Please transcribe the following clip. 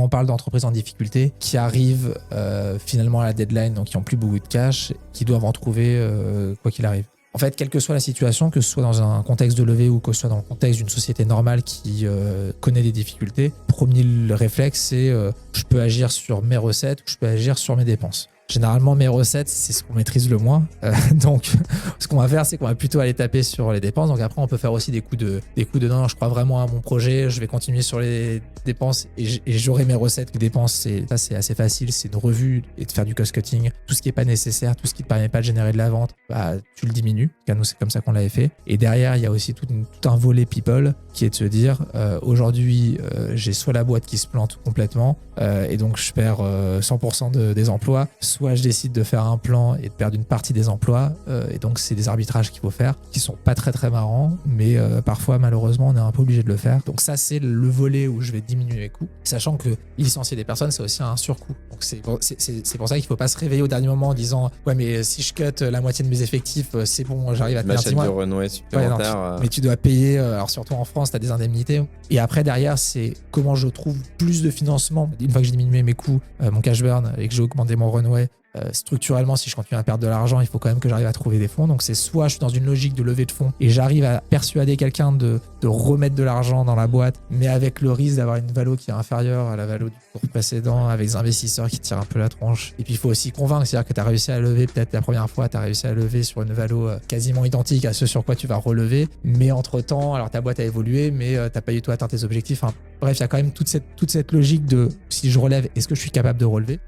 on parle d'entreprises en difficulté qui arrivent finalement à la deadline, donc qui n'ont plus beaucoup de cash, qui doivent en trouver quoi qu'il arrive. En fait, quelle que soit la situation, que ce soit dans un contexte de levée ou que ce soit dans le contexte d'une société normale qui connaît des difficultés, premier réflexe, c'est je peux agir sur mes recettes ou je peux agir sur mes dépenses. Généralement, mes recettes, c'est ce qu'on maîtrise le moins. Donc, ce qu'on va faire, c'est qu'on va plutôt aller taper sur les dépenses. Donc après, on peut faire aussi des coups de non, je crois vraiment à mon projet, je vais continuer sur les dépenses et j'aurai mes recettes. Les dépenses, c'est assez facile, c'est une revue et de faire du cost-cutting. Tout ce qui n'est pas nécessaire, tout ce qui ne te permet pas de générer de la vente, bah, tu le diminues. Nous, c'est comme ça qu'on l'avait fait. Et derrière, il y a aussi tout un volet people qui est de se dire, aujourd'hui, j'ai soit la boîte qui se plante complètement et donc je perds 100% des emplois, soit je décide de faire un plan et de perdre une partie des emplois et donc c'est des arbitrages qu'il faut faire qui sont pas très très marrants mais parfois malheureusement on est un peu obligé de le faire. Donc ça c'est le volet où je vais diminuer les coûts, sachant que licencier des personnes c'est aussi un surcoût. Donc c'est pour ça qu'il faut pas se réveiller au dernier moment en disant ouais mais si je cut la moitié de mes effectifs c'est bon, j'arrive à tenir 10 mois. De renouer supplémentaire. Ouais, non, mais tu dois payer, alors surtout en France tu as des indemnités et après derrière c'est comment je trouve plus de financement. Une fois que j'ai diminué mes coûts, mon cash burn et que j'ai augmenté mon runway, structurellement, si je continue à perdre de l'argent, il faut quand même que j'arrive à trouver des fonds. Donc c'est soit je suis dans une logique de levée de fonds et j'arrive à persuader quelqu'un de remettre de l'argent dans la boîte, mais avec le risque d'avoir une valo qui est inférieure à la valo du cours précédent, avec des investisseurs qui tirent un peu la tronche. Et puis il faut aussi convaincre, c'est-à-dire que tu as réussi à lever peut-être la première fois, tu as réussi à lever sur une valo quasiment identique à ce sur quoi tu vas relever, mais entre-temps, alors ta boîte a évolué, mais tu n'as pas du tout atteint tes objectifs. Enfin, bref, il y a quand même toute cette logique de si je relève, est-ce que je suis capable de relever ?